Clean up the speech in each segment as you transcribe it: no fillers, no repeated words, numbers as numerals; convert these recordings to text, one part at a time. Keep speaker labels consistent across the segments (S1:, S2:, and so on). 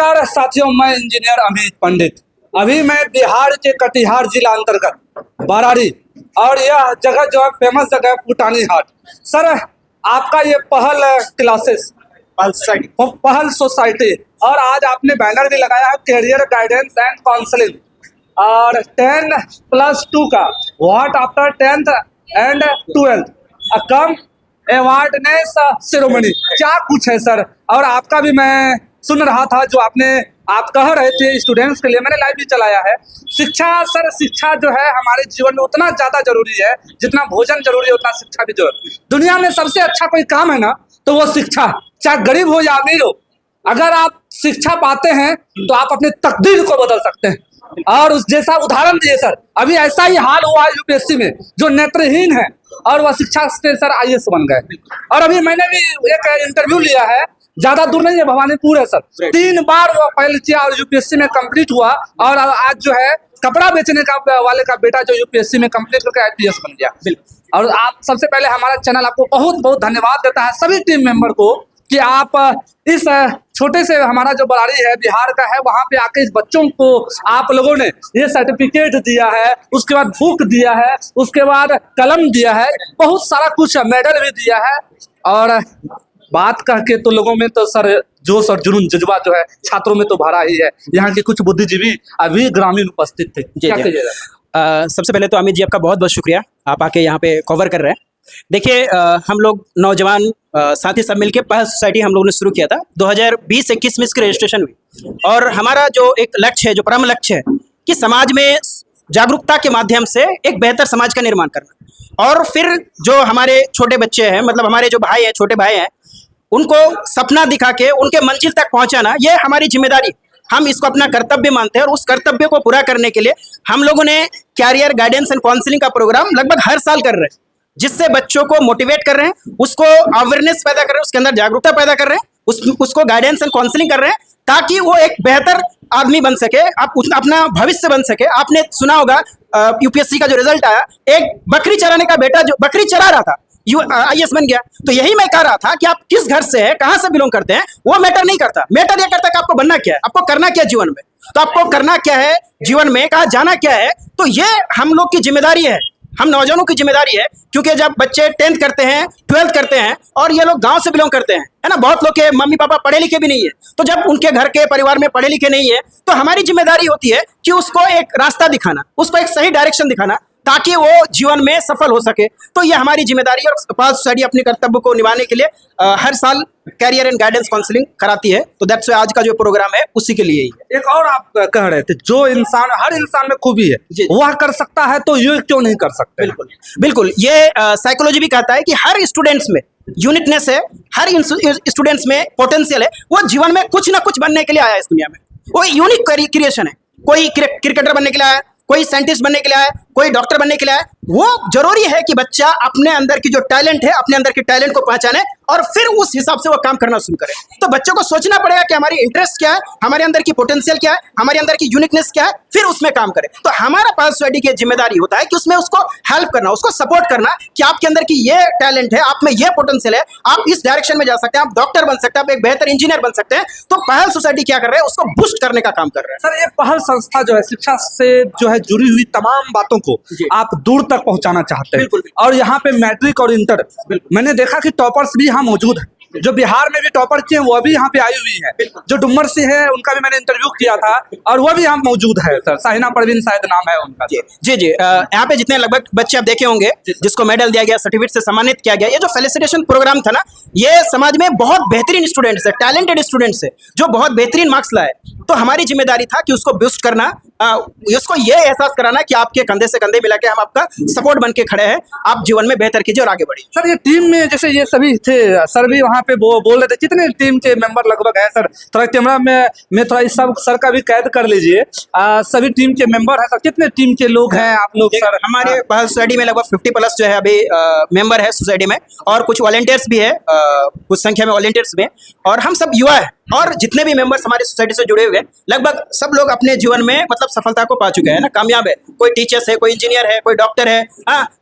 S1: नमस्कार साथियों, मैं इंजीनियर अमित पंडित। अभी मैं बिहार के कटिहार जिला अंतर्गत बरारी और यह जगह जो है फेमस जगह है फुटानी हाट। सर, आपका ये पहल क्लासेस पहल सोसाइटी और आज आपने बैनर भी लगाया है कैरियर गाइडेंस एंड काउंसलिंग और 10+2 का what after 10th and 12th cum awardness ceremony, क्या कुछ है सर? और आपका भी मैं सुन रहा था जो आप कह रहे थे स्टूडेंट्स के लिए, मैंने लाइव भी चलाया है। शिक्षा सर, शिक्षा जो है हमारे जीवन में उतना ज्यादा जरूरी है जितना भोजन जरूरी है उतना शिक्षा भी जरूरी है। दुनिया में सबसे अच्छा कोई काम है ना तो वो शिक्षा, चाहे गरीब हो या अमीर हो, अगर आप शिक्षा पाते हैं तो आप अपने तकदीर को बदल सकते हैं। और उस जैसा उदाहरण दिए सर, अभी ऐसा ही हाल हुआ है यूपीएससी में, जो नेत्रहीन है और वह शिक्षा से सर आईएएस बन गए। और अभी मैंने भी एक इंटरव्यू लिया है, ज्यादा दूर नहीं है, भवानीपुर है सर। 3 बार वो फाइल किया और यूपीएससी में कंप्लीट हुआ और आज जो है कपड़ा बेचने का वाले का बेटा जो यूपीएससी में कंप्लीट करके आईपीएस बन गया। और आप सबसे पहले हमारा चैनल आपको बहुत बहुत धन्यवाद देता है, सभी टीम मेंबर को, कि आप इस छोटे से हमारा जो बरारी है बिहार का है वहां पे आके इस बच्चों को आप लोगों ने ये सर्टिफिकेट दिया है, उसके बाद बुक दिया है, उसके बाद कलम दिया है, बहुत सारा कुछ मेडल भी दिया है। और बात कह के तो लोगों में तो सर जोश और जुनून जज्बा जो है छात्रों में तो भरा ही है। यहाँ के कुछ बुद्धिजीवी अभी ग्रामीण उपस्थित थे, क्या कहिएगा?
S2: सबसे पहले तो अमित जी आपका बहुत बहुत शुक्रिया, आप आके यहाँ पे कवर कर रहे हैं। देखिए, हम लोग नौजवान साथी सब मिलके पहल सोसाइटी हम लोगों ने शुरू किया था 2020-21 में इसकी रजिस्ट्रेशन हुई। और हमारा जो एक लक्ष्य है, जो परम लक्ष्य है कि समाज में जागरूकता के माध्यम से एक बेहतर समाज का निर्माण करना। और फिर जो हमारे छोटे बच्चे हैं, मतलब हमारे जो भाई हैं, छोटे भाई हैं, उनको सपना दिखा के उनके मंजिल तक पहुंचाना, ये हमारी जिम्मेदारी, हम इसको अपना कर्तव्य मानते हैं। और उस कर्तव्य को पूरा करने के लिए हम लोगों ने कैरियर गाइडेंस एंड काउंसलिंग का प्रोग्राम लगभग हर साल कर रहे हैं, जिससे बच्चों को मोटिवेट कर रहे हैं, उसको अवेयरनेस पैदा कर रहे हैं, उसके अंदर जागरूकता पैदा कर रहे हैं, उसको गाइडेंस एंड काउंसलिंग कर रहे हैं ताकि वो एक बेहतर आदमी बन सके, अपना भविष्य बन सके। आपने सुना होगा यूपीएससी का जो रिजल्ट आया, एक बकरी चराने का बेटा जो बकरी चरा रहा था आईएएस बन गया। तो यही मैं कह रहा था कि आप किस घर से है, कहां से बिलोंग करते हैं, वो मैटर नहीं करता। मैटर ये करता है कि आपको बनना क्या है, आपको करना क्या है जीवन में। तो आपको करना क्या है जीवन में, कहाँ जाना क्या है, तो ये हम लोग की जिम्मेदारी है, हम नौजवानों की जिम्मेदारी है। क्योंकि जब बच्चे 10th करते हैं, 12th करते हैं और ये लोग गांव से बिलोंग करते हैं, है ना, बहुत लोग के मम्मी पापा पढ़े लिखे भी नहीं है, तो जब उनके घर के परिवार में पढ़े लिखे नहीं है तो हमारी जिम्मेदारी होती है कि उसको एक रास्ता दिखाना, उसको एक सही डायरेक्शन दिखाना ताकि वो जीवन में सफल हो सके। तो ये हमारी जिम्मेदारी है। और पहल सोसाइटी अपने कर्तव्य को निभाने के लिए हर साल कैरियर एंड गाइडेंस काउंसलिंग कराती है। तो दैट्स आज का जो प्रोग्राम है उसी के लिए ही है।
S1: एक और आप कह रहे थे, जो इंसान, हर इंसान में खूबी है वह कर सकता है, तो ये क्यों नहीं कर सकते?
S2: बिल्कुल बिल्कुल, ये साइकोलॉजी भी कहता है कि हर स्टूडेंट्स में यूनिकनेस है, हर स्टूडेंट्स में पोटेंशियल है, वो जीवन में कुछ ना कुछ बनने के लिए आया है इस दुनिया में, वो यूनिक क्रिएशन है। कोई क्रिकेटर बनने के लिए आया, कोई साइंटिस्ट बनने के लिए आया, कोई डॉक्टर बनने के लिए आया। वो जरूरी है कि बच्चा अपने अंदर की जो टैलेंट है, अपने अंदर के टैलेंट को पहचाने और फिर उस हिसाब से वो काम करना शुरू करे। तो बच्चों को सोचना पड़ेगा कि हमारी इंटरेस्ट क्या है, हमारे अंदर की पोटेंशियल क्या है, हमारे अंदर की यूनिकनेस क्या है, फिर उसमें काम करें। तो हमारा पहल सोसाइटी की जिम्मेदारी होता है कि उसमें उसको हेल्प करना, उसको सपोर्ट करना कि आपके अंदर की ये टैलेंट है, आप में ये पोटेंशियल है, आप इस डायरेक्शन में जा सकते हैं, आप डॉक्टर बन सकते हैं, आप एक बेहतर इंजीनियर बन सकते हैं। तो पहल सोसाइटी क्या कर रहे हैं, उसको बूस्ट करने का काम कर रहे हैं।
S1: सर, ये पहल संस्था जो है शिक्षा से जो है जुड़ी हुई तमाम बातों को आप दूर तक पहुंचाना चाहते हैं। और यहाँ पे मैट्रिक और इंटर, मैंने देखा कि टॉपर्स भी यहाँ मौजूद है, जो बिहार में भी टॉपर किए वो भी यहाँ पे आई हुई है। जो डुमर से है उनका भी मैंने इंटरव्यू किया था और वो भी यहाँ मौजूद है सर, साहिना परवीन शायद नाम है उनका।
S2: जी यहाँ पे जितने लगभग बच्चे आप देखे होंगे जिसको मेडल दिया गया, सर्टिफिकेट से सम्मानित किया गया, ये जो फेलिसिटेशन प्रोग्राम था ना, ये समाज में बहुत बेहतरीन स्टूडेंट्स है, टैलेंटेड स्टूडेंट्स है जो बहुत बेहतरीन मार्क्स लाए। तो हमारी जिम्मेदारी था कि उसको बूस्ट करना, उसको ये एहसास कराना कि आपके कंधे से कंधे मिला के हम आपका सपोर्ट बन के खड़े हैं, आप जीवन में बेहतर कीजिए और आगे बढ़िए।
S1: सर, ये टीम में जैसे ये सभी थे, सर भी वहाँ पे बोल रहे थे, कितने टीम के मेंबर लगभग है सर? थोड़ा कैमरा में थोड़ा इस सब सर का भी कैद कर लीजिए। सभी टीम के मेंबर है सर, कितने टीम के लोग हैं आप लोग? सर,
S2: हमारे पहल सोसाइटी में लगभग 50+ जो है अभी मेंबर है सोसाइटी में, और कुछ वॉलंटियर्स भी है, कुछ संख्या में वॉलंटियर्स में, और हम सब युवा है। और जितने भी मेंबर्स हमारी सोसाइटी से जुड़े हुए हैं, लगभग सब लोग अपने जीवन में मतलब सफलता को पा चुके हैं ना, कामयाब है। कोई टीचर्स है, कोई इंजीनियर है, कोई डॉक्टर है,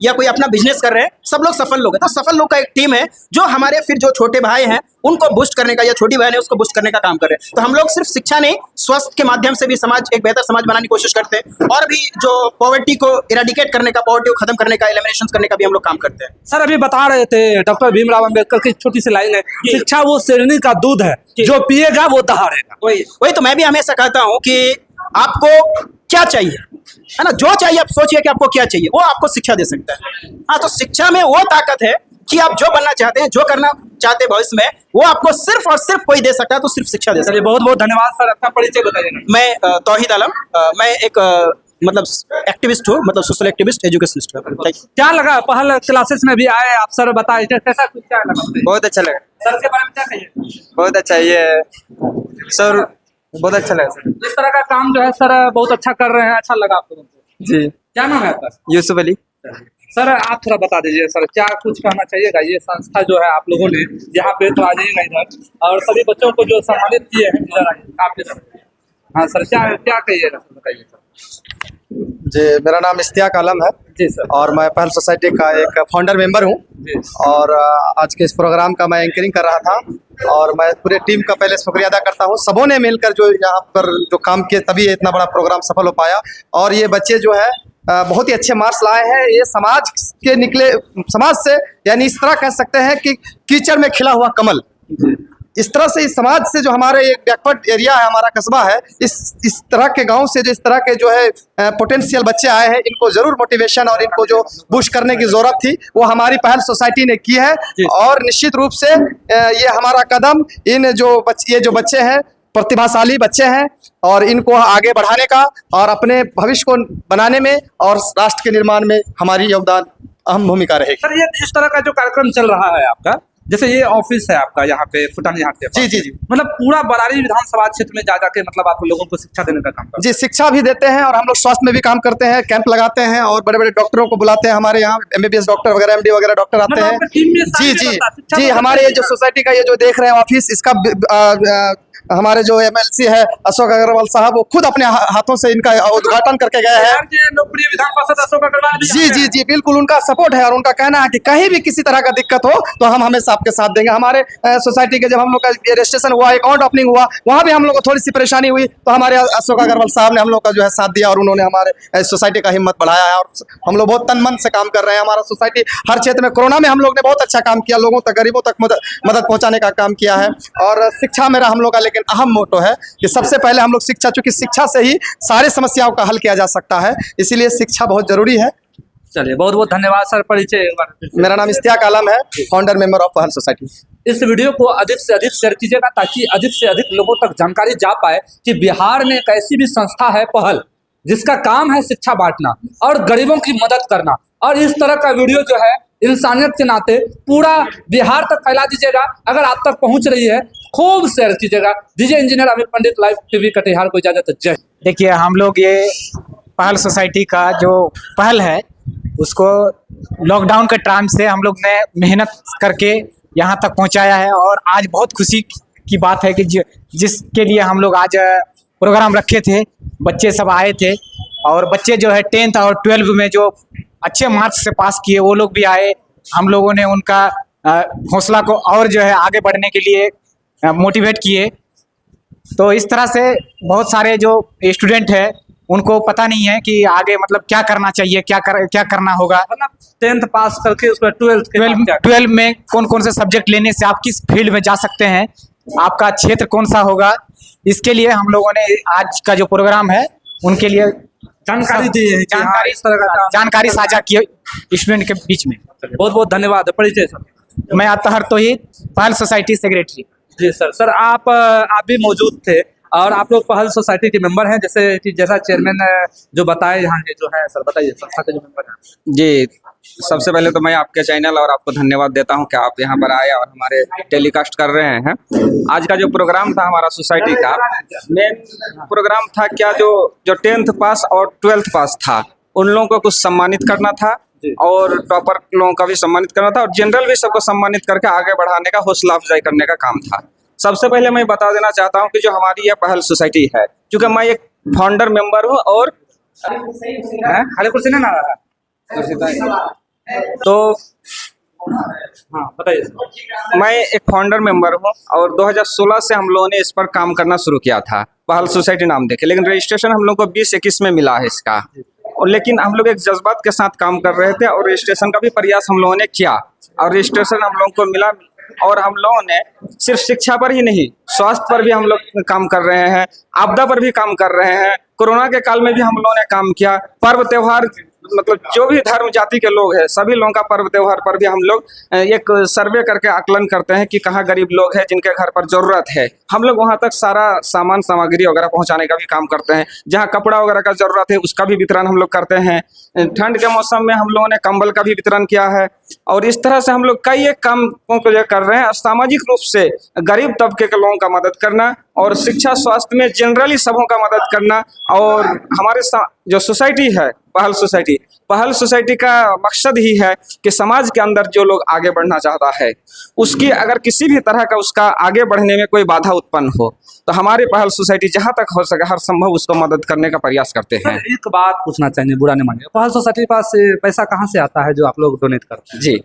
S2: या कोई अपना बिजनेस कर रहे हैं, सब लोग सफल लोग हैं। तो सफल लोग का एक टीम है जो हमारे फिर जो छोटे भाई हैं उनको बूस्ट करने का, या छोटी बहन है उसको बूस्ट करने का काम कर रहे हैं। तो हम लोग सिर्फ शिक्षा नहीं, स्वास्थ्य के माध्यम से भी समाज, एक बेहतर समाज बनाने की कोशिश करते हैं, और भी जो पॉवर्टी को इरेडिकेट करने का, पॉवर्टी को खत्म करने का, एलिमिनेशन करने का भी हम लोग काम करते हैं।
S1: सर अभी बता रहे थे डॉक्टर भीमराव अंबेडकर की छोटी सी लाइन है, शिक्षा वो शेरनी का दूध है, जो पिएगा वो दहाड़ेगा।
S2: वही तो मैं भी हमेशा कहता हूँ कि आपको क्या चाहिए, है ना, जो चाहिए आप सोचिए कि आपको क्या चाहिए, वो आपको शिक्षा दे सकता है। हाँ, तो शिक्षा में वो ताकत है कि आप जो बनना चाहते हैं, जो करना चाहते हैं भविष्य में, वो आपको सिर्फ और सिर्फ कोई दे सकता है, तो सिर्फ शिक्षा दे सकता है।
S1: बहुत बहुत धन्यवाद सर, अपना परिचय बताइए।
S2: मैं तौहीद आलम, मैं एक मतलब एक्टिविस्ट हूँ, मतलब सोशल एक्टिविस्ट, एजुकेशनिस्ट हूँ।
S1: क्या लगा पहल क्लासेस में भी आए आप, सर बताइए कैसा कुछ, क्या लगा?
S3: बहुत अच्छा लगा
S1: सर के बारे में क्या कहिए?
S3: बहुत अच्छा, ये सर बहुत अच्छा लगा सर।
S1: इस तरह का काम जो है सर बहुत अच्छा कर रहे हैं, अच्छा लगा आपको?
S3: जी,
S1: क्या नाम है आपका?
S3: यूसुफ अली।
S1: सर आप थोड़ा बता दीजिए सर, क्या कुछ कहना चाहिएगा? ये संस्था जो है आप लोगों ने यहाँ पे, तो आ जाइएगा इधर, और सभी बच्चों को जो सम्मानित किए हैं इधर आइए आपके तरफ। हाँ सर, क्या क्या कहिएगा सर, बताइए सर।
S4: जी, मेरा नाम इश्तियाक आलम है
S1: जी सर।
S4: और मैं पहल सोसाइटी का एक फाउंडर मेंबर हूँ।
S1: जी।
S4: और आज के इस प्रोग्राम का मैं एंकरिंग कर रहा था, और मैं पूरे टीम का पहले शुक्रिया अदा करता हूँ। सबों ने मिलकर जो यहाँ पर जो काम किए, तभी इतना बड़ा प्रोग्राम सफल हो पाया। और ये बच्चे जो है बहुत ही अच्छे मार्क्स लाए हैं। ये समाज के निकले, समाज से, यानी इस तरह कह सकते हैं कि कीचड़ में खिला हुआ कमल। इस तरह से इस समाज से, जो हमारे एक बैकवर्ड एरिया है, हमारा कस्बा है, इस तरह के गांव से जो इस तरह के जो है पोटेंशियल बच्चे आए हैं, इनको जरूर मोटिवेशन और इनको जो बूस्ट करने की जरूरत थी, वो हमारी पहल सोसाइटी ने की है। और निश्चित रूप से ये हमारा कदम ये जो बच्चे हैं, प्रतिभाशाली बच्चे हैं, और इनको आगे बढ़ाने का और अपने भविष्य को बनाने में और राष्ट्र के निर्माण में हमारी योगदान, अहम भूमिका रहेगी।
S1: सर ये इस तरह का जो कार्यक्रम चल रहा है आपका, जैसे ये ऑफिस है आपका यहाँ पे फुटानी हाट के पास,
S4: जी,
S1: मतलब पूरा बरारी विधानसभा क्षेत्र में जा जाके मतलब आप लोगों को शिक्षा देने का काम करते
S4: जी, शिक्षा भी देते हैं, और हम लोग स्वास्थ्य में भी काम करते हैं, कैंप लगाते हैं, और बड़े बड़े डॉक्टरों को बुलाते हैं। हमारे यहाँ MBBS डॉक्टर वगैरह, MD वगैरह डॉक्टर आते हैं। जी जी जी, हमारे ये जो सोसाइटी का ये जो देख रहे हैं ऑफिस, इसका हमारे जो MLC है अशोक अग्रवाल साहब, वो खुद अपने हाथों से इनका उद्घाटन करके गए हैं।
S1: लोकप्रिय विधान पार्षद अशोक अग्रवाल भी
S4: जी जी जी, बिल्कुल उनका सपोर्ट है, और उनका कहना है कि कहीं भी किसी तरह का दिक्कत हो तो हम हमेशा आपके साथ देंगे। हमारे सोसाइटी के जब हम लोग का रजिस्ट्रेशन हुआ, अकाउंट ओपनिंग हुआ, वहाँ भी हम लोग को थोड़ी सी परेशानी हुई, तो हमारे अशोक अग्रवाल साहब ने हम लोग का जो है साथ दिया, और उन्होंने हमारे सोसाइटी का हिम्मत बढ़ाया है, और हम लोग बहुत तन मन से काम कर रहे हैं। हमारा सोसाइटी हर क्षेत्र में, कोरोना में हम लोग ने बहुत अच्छा काम किया, लोगों तक, गरीबों तक मदद पहुँचाने का काम किया है। और शिक्षा मेरा हम लोग का लेकिन अहम मोटो है कि सबसे पहले हम लोग शिक्षा, चूंकि शिक्षा से ही सारे समस्याओं का हल किया जा सकता है, इसीलिए शिक्षा बहुत जरूरी है।
S1: चलिए, बहुत बहुत धन्यवाद सर, परिचय।
S4: मेरा नाम इश्तियाक आलम है, फाउंडर मेंबर ऑफ पहल सोसाइटी।
S1: इस वीडियो को अधिक से अधिक शेयर कीजिएगा, ताकि अधिक से अधिक लोगों तक जानकारी जा पाए कि बिहार में एक ऐसी भी संस्था है पहल, जिसका काम है शिक्षा बांटना और गरीबों की मदद करना। और इस तरह का वीडियो जो है इंसानियत के नाते पूरा बिहार तक फैला दीजिएगा। अगर आप तक पहुंच रही है, खूब शेयर कीजिएगा। डीजे इंजीनियर अमित पंडित, लाइव टीवी कटिहार को इजाजत। जय।
S5: देखिए, हम लोग ये पहल सोसाइटी का जो पहल है, उसको लॉकडाउन के टाइम से हम लोग ने मेहनत करके यहाँ तक पहुँचाया है। और आज बहुत खुशी की बात है कि जिसके लिए हम लोग आज प्रोग्राम रखे थे, बच्चे सब आए थे, और बच्चे जो है 10th और 12th में जो अच्छे मार्क्स से पास किए, वो लोग भी आए। हम लोगों ने उनका हौसला को और जो है आगे बढ़ने के लिए मोटिवेट किए। तो इस तरह से बहुत सारे जो स्टूडेंट है, उनको पता नहीं है कि आगे मतलब क्या करना चाहिए, क्या करना होगा।
S1: मतलब 10th पास करके उसके बाद
S5: 12 में कौन कौन से सब्जेक्ट लेने से आप किस फील्ड में जा सकते हैं, आपका क्षेत्र कौन सा होगा, इसके लिए हम लोगों ने आज का जो प्रोग्राम है उनके लिए
S1: जानकारी दी है,
S5: जानकारी साझा की स्टूडेंट के बीच में।
S1: बहुत बहुत धन्यवाद। परिचय सर।
S5: मैं अतहर तौहीद, पहल सोसाइटी सेक्रेटरी।
S1: जी सर आप भी मौजूद थे, और आप लोग पहल सोसाइटी के मेंबर हैं, जैसा चेयरमैन जो बताए यहाँ के जो है। सर बताइए, संस्था के जो मेंबर हैं।
S3: जी, सबसे पहले तो मैं आपके चैनल और आपको धन्यवाद देता हूं कि आप यहाँ पर आए और हमारे टेलीकास्ट कर रहे हैं। आज का जो प्रोग्राम था हमारा सोसाइटी का, मेन प्रोग्राम था क्या, जो 10th पास और 12th पास था, उन लोगों को कुछ सम्मानित करना था, और टॉपर लोगों का भी सम्मानित करना था, और जनरल भी सबको सम्मानित करके आगे बढ़ाने का, हौसला अफजाई करने का काम था। सबसे पहले मैं बता देना चाहता हूं कि जो हमारी यह पहल सोसाइटी है, क्योंकि मैं एक फाउंडर मेंबर हूं, और खाली कुर्सी नहीं ना रहा, तो
S1: हाँ बताइए सर।
S3: मैं एक फाउंडर मेंबर हूँ और 2016 से हम लोगों ने इस पर काम करना शुरू किया था, पहल सोसाइटी नाम देके, लेकिन रजिस्ट्रेशन हम लोग को 2021 में मिला है इसका। और लेकिन हम लोग एक जज्बात के साथ काम कर रहे थे और रजिस्ट्रेशन का भी प्रयास हम लोगों ने किया और रजिस्ट्रेशन हम लोगों को मिला। और हम लोगों ने सिर्फ शिक्षा पर ही नहीं, स्वास्थ्य पर भी हम लोग काम कर रहे हैं, आपदा पर भी काम कर रहे हैं, कोरोना के काल में भी हम लोगों ने काम किया, पर्व त्योहार मतलब जो भी धर्म जाति के लोग हैं सभी लोगों का पर्व त्योहार पर भी हम लोग एक सर्वे करके आकलन करते हैं कि कहाँ गरीब लोग हैं जिनके घर पर जरूरत है। हम लोग वहाँ तक सारा सामान सामग्री वगैरह पहुँचाने का भी काम करते हैं। जहाँ कपड़ा वगैरह का जरूरत है उसका भी वितरण हम लोग करते हैं। ठंड के मौसम में हम लोगों ने कंबल का भी वितरण किया है और इस तरह से हम लोग कई एक कामों को जो कर रहे हैं। सामाजिक रूप से गरीब तबके के लोगों का मदद करना और शिक्षा स्वास्थ्य में जनरली सबों का मदद करना। और हमारे जो सोसाइटी है पहल सोसाइटी का मकसद ही है कि समाज के अंदर जो लोग आगे बढ़ना चाहता है उसकी अगर किसी भी तरह का उसका आगे बढ़ने में कोई बाधा उत्पन्न हो तो हमारी पहल सोसाइटी जहां तक हो सके हर संभव उसको मदद करने का प्रयास करते हैं।
S1: सर एक बात पूछना चाहेंगे, बुरा नहीं मानिएगा, पहल सोसाइटी के पास पैसा कहाँ से आता है जो आप लोग डोनेट करते हैं?
S3: जी,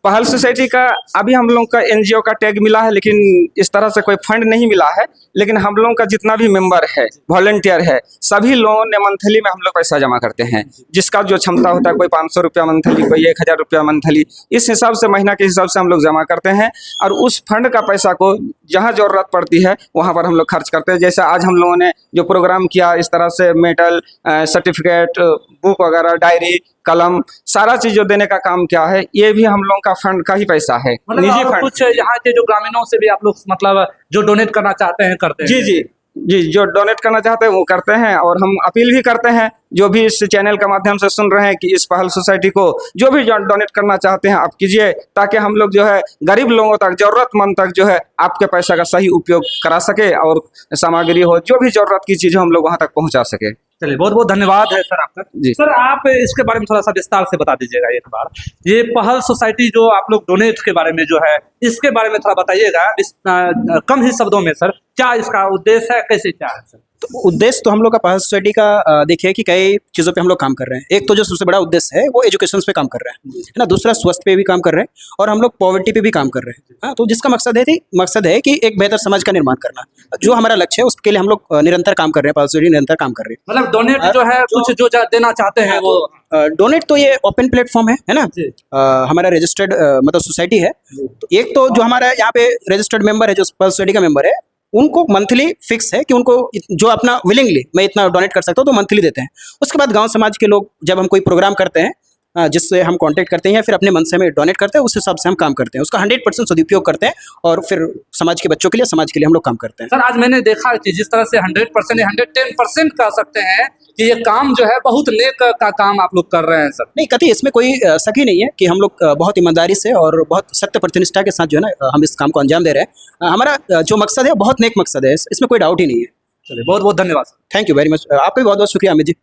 S3: पहल सोसाइटी का अभी हम लोग का एनजीओ का टैग मिला है लेकिन इस तरह से कोई फंड नहीं मिला है। लेकिन हम लोगों का जितना भी मेंबर है, वॉलंटियर है, सभी लोगों ने मंथली में हम लोग पैसा जमा करते हैं। जिसका जो क्षमता होता है, कोई 500 रुपया मंथली, कोई 1000 रुपया मंथली, इस हिसाब से महीना के हिसाब से हम लोग जमा करते हैं और उस फंड का पैसा को जहाँ जरूरत पड़ती है वहाँ पर हम लोग खर्च करते हैं। जैसे आज हम लोगों ने जो प्रोग्राम किया इस तरह से मेडल, सर्टिफिकेट, बुक वगैरह, डायरी, कलम, सारा चीज जो देने का काम किया है ये भी हम लोगों का फंड का ही पैसा है, निजी
S1: मतलब
S3: फंड।
S1: कुछ यहाँ के जो ग्रामीणों से भी आप लोग मतलब जो डोनेट करना चाहते हैं करते हैं?
S3: जी, जो डोनेट करना चाहते हैं वो करते हैं। और हम अपील भी करते हैं जो भी इस चैनल के माध्यम से सुन रहे हैं कि इस पहल सोसाइटी को जो भी डोनेट करना चाहते हैं आप कीजिए, ताकि हम लोग जो है गरीब लोगों तक, जरूरतमंद तक जो है आपके पैसा का सही उपयोग करा सके और सामग्री हो, जो भी जरूरत की चीज हो हम लोग वहां तक पहुंचा सके।
S1: चलिए, बहुत बहुत धन्यवाद है सर आपका।
S3: जी।
S1: सर आप इसके बारे में थोड़ा सा विस्तार से बता दीजिएगा एक बार। ये पहल सोसाइटी जो आप लोग डोनेट के बारे में जो है इसके बारे में थोड़ा बताइएगा कम ही शब्दों में सर, क्या इसका उद्देश्य है, कैसे क्या है सर?
S2: तो उद्देश्य तो हम लोग का पहल सोसाइटी का देखिए कि कई चीज़ों पे हम लोग काम कर रहे हैं। एक तो जो सबसे बड़ा उद्देश्य है वो एजुकेशन पे काम कर रहे हैं, है ना। दूसरा स्वास्थ्य पे भी काम कर रहे हैं और हम लोग पॉवर्टी पे भी काम कर रहे हैं। हाँ, तो जिसका मकसद है कि एक बेहतर समाज का निर्माण करना, जो हमारा लक्ष्य है उसके लिए हम लोग निरंतर काम कर रहे हैं। पहल सोसाइटी निरंतर काम कर रही है।
S1: मतलब डोनेट जो है कुछ जो देना चाहते हैं वो
S2: डोनेट तो ये ओपन प्लेटफॉर्म है ना। हमारा रजिस्टर्ड मतलब सोसाइटी है। तो एक तो जो हमारा यहाँ पे रजिस्टर्ड मेंबर है, जो पहल सोसाइटी का मेंबर है, उनको मंथली फिक्स है कि उनको जो अपना विलिंगली मैं इतना डोनेट कर सकता हूँ तो मंथली देते हैं। उसके बाद गांव समाज के लोग जब हम कोई प्रोग्राम करते हैं जिससे हम कांटेक्ट करते हैं या फिर अपने मन से हमें डोनेट करते हैं, उस हिसाब से हम काम करते हैं, उसका 100% सदुपयोग करते हैं और फिर समाज के बच्चों के लिए, समाज के लिए हम लोग काम करते हैं।
S1: सर आज मैंने देखा कि जिस तरह से 100% या 110% कह सकते हैं कि ये काम जो है बहुत नेक का काम आप लोग कर रहे हैं सर।
S2: नहीं, कतई इसमें कोई शक ही नहीं है कि हम लोग बहुत ईमानदारी से और बहुत सत्य प्रतिनिष्ठा के साथ जो है ना हम इस काम को अंजाम दे रहे हैं। हमारा जो मकसद है बहुत नेक मकसद है, इसमें कोई डाउट ही नहीं है।
S1: चलिए, बहुत बहुत धन्यवाद।
S2: Thank you very much. आपका भी बहुत बहुत शुक्रिया अमित जी।